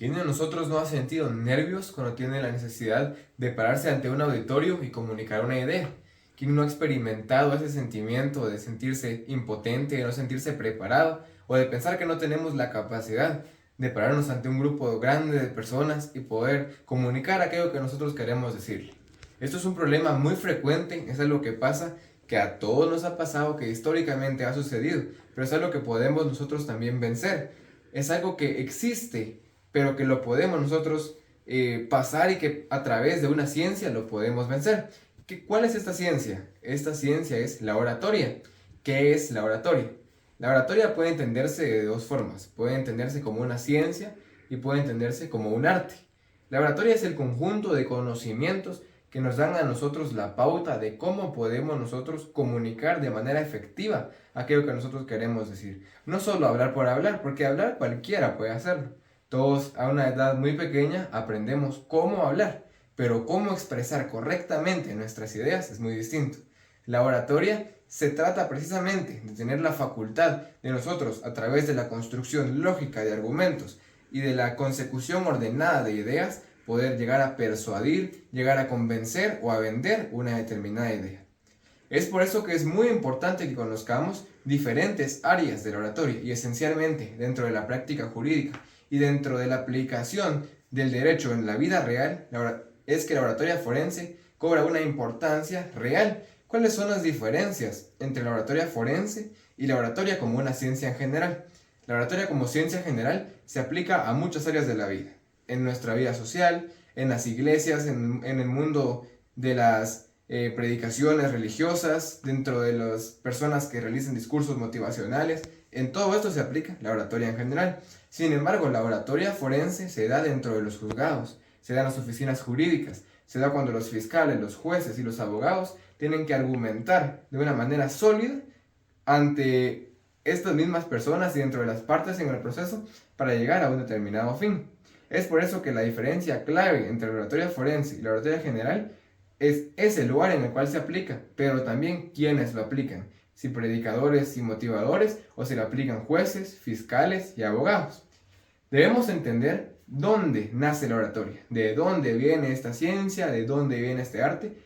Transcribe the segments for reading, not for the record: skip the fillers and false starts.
¿Quién de nosotros no ha sentido nervios cuando tiene la necesidad de pararse ante un auditorio y comunicar una idea? ¿Quién no ha experimentado ese sentimiento de sentirse impotente, de no sentirse preparado o de pensar que no tenemos la capacidad de pararnos ante un grupo grande de personas y poder comunicar aquello que nosotros queremos decirle? Esto es un problema muy frecuente, es algo que pasa, que a todos nos ha pasado, que históricamente ha sucedido, pero es algo que podemos nosotros también vencer. Es algo que existe, pero que lo podemos nosotros pasar y que a través de una ciencia lo podemos vencer. ¿Cuál es esta ciencia? Esta ciencia es la oratoria. ¿Qué es la oratoria? La oratoria puede entenderse de dos formas. Puede entenderse como una ciencia y puede entenderse como un arte. La oratoria es el conjunto de conocimientos que nos dan a nosotros la pauta de cómo podemos nosotros comunicar de manera efectiva aquello que nosotros queremos decir. No solo hablar por hablar, porque hablar cualquiera puede hacerlo. Todos a una edad muy pequeña aprendemos cómo hablar, pero cómo expresar correctamente nuestras ideas es muy distinto. La oratoria se trata precisamente de tener la facultad de nosotros, a través de la construcción lógica de argumentos y de la consecución ordenada de ideas, poder llegar a persuadir, llegar a convencer o a vender una determinada idea. Es por eso que es muy importante que conozcamos diferentes áreas de la oratoria y esencialmente dentro de la práctica jurídica y dentro de la aplicación del derecho en la vida real, es que la oratoria forense cobra una importancia real. ¿Cuáles son las diferencias entre la oratoria forense y la oratoria como una ciencia en general? La oratoria como ciencia general se aplica a muchas áreas de la vida, en nuestra vida social, en las iglesias, en el mundo de las predicaciones religiosas, dentro de las personas que realizan discursos motivacionales. En todo esto se aplica la oratoria en general. Sin embargo, la oratoria forense se da dentro de los juzgados, se da en las oficinas jurídicas, se da cuando los fiscales, los jueces y los abogados tienen que argumentar de una manera sólida ante estas mismas personas y dentro de las partes en el proceso para llegar a un determinado fin. Es por eso que la diferencia clave entre la oratoria forense y la oratoria general es ese lugar en el cual se aplica, pero también quiénes lo aplican, si predicadores y motivadores o si lo aplican jueces, fiscales y abogados. Debemos entender dónde nace la oratoria, de dónde viene esta ciencia, de dónde viene este arte.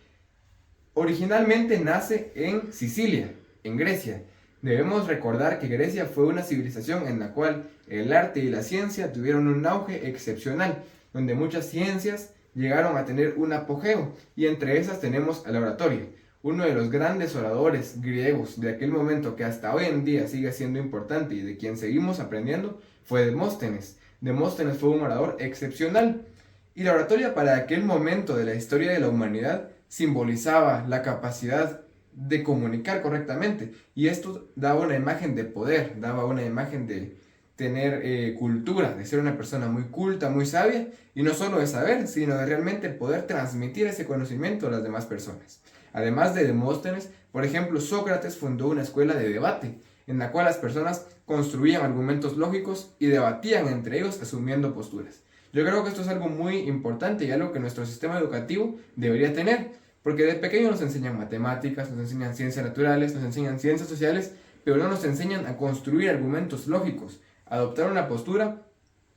Originalmente nace en Sicilia, en Grecia. Debemos recordar que Grecia fue una civilización en la cual el arte y la ciencia tuvieron un auge excepcional, donde muchas ciencias llegaron a tener un apogeo, y entre esas tenemos a la oratoria. Uno de los grandes oradores griegos de aquel momento, que hasta hoy en día sigue siendo importante y de quien seguimos aprendiendo, fue Demóstenes. Demóstenes fue un orador excepcional, y la oratoria para aquel momento de la historia de la humanidad simbolizaba la capacidad de comunicar correctamente, y esto daba una imagen de poder, daba una imagen de tener cultura, de ser una persona muy culta, muy sabia, y no solo de saber, sino de realmente poder transmitir ese conocimiento a las demás personas. Además de Demóstenes, por ejemplo, Sócrates fundó una escuela de debate, en la cual las personas construían argumentos lógicos y debatían entre ellos asumiendo posturas. Yo creo que esto es algo muy importante y algo que nuestro sistema educativo debería tener, porque de pequeño nos enseñan matemáticas, nos enseñan ciencias naturales, nos enseñan ciencias sociales, pero no nos enseñan a construir argumentos lógicos, a adoptar una postura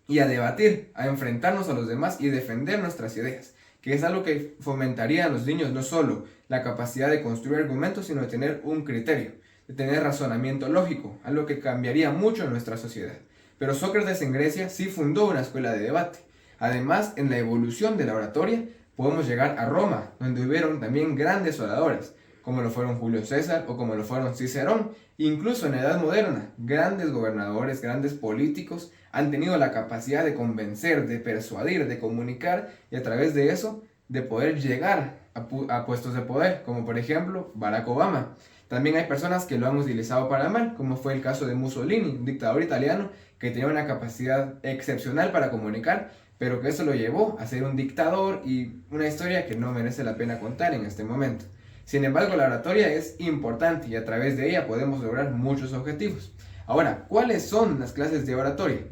y a debatir, a enfrentarnos a los demás y defender nuestras ideas, que es algo que fomentaría a los niños no solo la capacidad de construir argumentos, sino de tener un criterio, de tener razonamiento lógico, algo que cambiaría mucho en nuestra sociedad. Pero Sócrates en Grecia sí fundó una escuela de debate. Además, en la evolución de la oratoria, podemos llegar a Roma, donde hubieron también grandes oradores, como lo fueron Julio César o como lo fueron Cicerón. Incluso en la Edad Moderna, grandes gobernadores, grandes políticos han tenido la capacidad de convencer, de persuadir, de comunicar, y a través de eso, de poder llegar a puestos de poder, como por ejemplo Barack Obama. También hay personas que lo han utilizado para mal, como fue el caso de Mussolini, un dictador italiano que tenía una capacidad excepcional para comunicar, pero que eso lo llevó a ser un dictador, y una historia que no merece la pena contar en este momento. Sin embargo, la oratoria es importante y a través de ella podemos lograr muchos objetivos. Ahora, ¿cuáles son las clases de oratoria?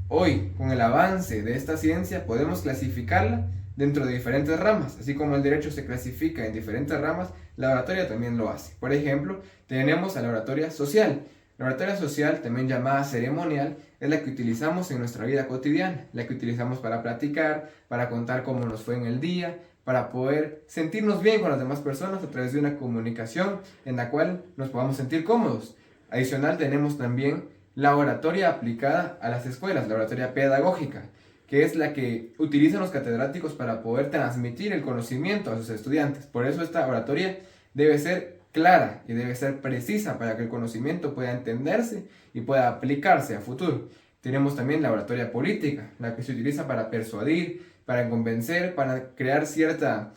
Hoy, con el avance de esta ciencia, podemos clasificarla dentro de diferentes ramas. Así como el derecho se clasifica en diferentes ramas, la oratoria también lo hace. Por ejemplo, tenemos a la oratoria social. La oratoria social, también llamada ceremonial, es la que utilizamos en nuestra vida cotidiana, la que utilizamos para platicar, para contar cómo nos fue en el día, para poder sentirnos bien con las demás personas a través de una comunicación en la cual nos podamos sentir cómodos. Adicional, tenemos también la oratoria aplicada a las escuelas, la oratoria pedagógica, que es la que utilizan los catedráticos para poder transmitir el conocimiento a sus estudiantes. Por eso esta oratoria debe ser clara y debe ser precisa para que el conocimiento pueda entenderse y pueda aplicarse a futuro. Tenemos también la oratoria política, la que se utiliza para persuadir, para convencer, para crear cierto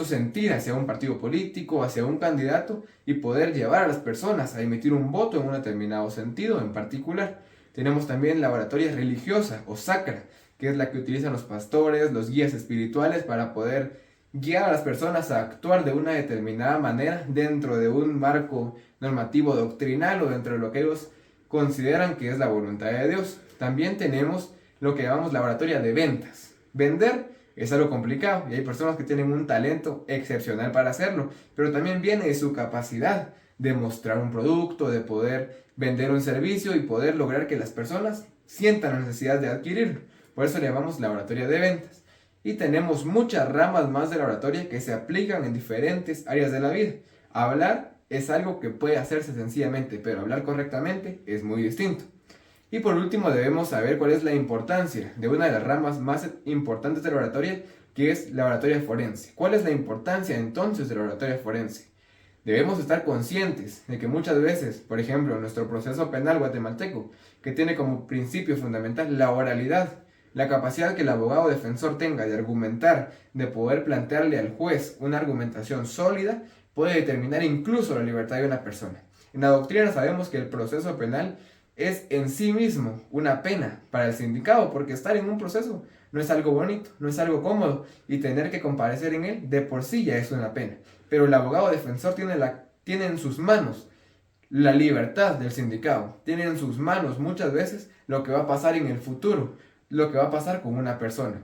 sentir hacia un partido político, hacia un candidato y poder llevar a las personas a emitir un voto en un determinado sentido en particular. Tenemos también la oratoria religiosa o sacra, que es la que utilizan los pastores, los guías espirituales para poder guiar a las personas a actuar de una determinada manera dentro de un marco normativo doctrinal o dentro de lo que ellos consideran que es la voluntad de Dios. También tenemos lo que llamamos la oratoria de ventas. Vender es algo complicado y hay personas que tienen un talento excepcional para hacerlo, pero también viene de su capacidad de mostrar un producto, de poder vender un servicio y poder lograr que las personas sientan la necesidad de adquirirlo. Por eso le llamamos la oratoria de ventas. Y tenemos muchas ramas más de la oratoria que se aplican en diferentes áreas de la vida. Hablar es algo que puede hacerse sencillamente, pero hablar correctamente es muy distinto. Y por último debemos saber cuál es la importancia de una de las ramas más importantes de la oratoria, que es la oratoria forense. ¿Cuál es la importancia entonces de la oratoria forense? Debemos estar conscientes de que muchas veces, por ejemplo, en nuestro proceso penal guatemalteco, que tiene como principio fundamental la oralidad, la capacidad que el abogado defensor tenga de argumentar, de poder plantearle al juez una argumentación sólida, puede determinar incluso la libertad de una persona. En la doctrina sabemos que el proceso penal es en sí mismo una pena para el sindicado, porque estar en un proceso no es algo bonito, no es algo cómodo, y tener que comparecer en él de por sí ya es una pena. Pero el abogado defensor tiene en sus manos la libertad del sindicado, tiene en sus manos muchas veces lo que va a pasar en el futuro, lo que va a pasar con una persona.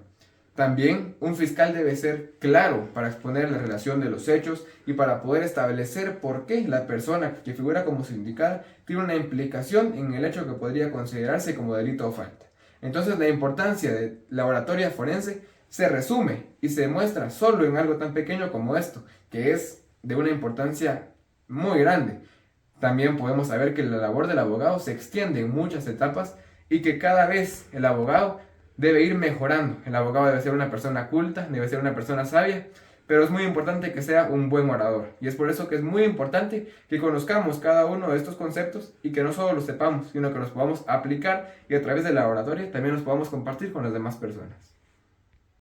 También un fiscal debe ser claro para exponer la relación de los hechos y para poder establecer por qué la persona que figura como sindicada tiene una implicación en el hecho que podría considerarse como delito o falta. Entonces la importancia de la oratoria forense se resume y se muestra solo en algo tan pequeño como esto, que es de una importancia muy grande. También podemos saber que la labor del abogado se extiende en muchas etapas y que cada vez el abogado debe ir mejorando. El abogado debe ser una persona culta, debe ser una persona sabia, pero es muy importante que sea un buen orador. Y es por eso que es muy importante que conozcamos cada uno de estos conceptos y que no solo los sepamos, sino que los podamos aplicar y a través de la oratoria también los podamos compartir con las demás personas.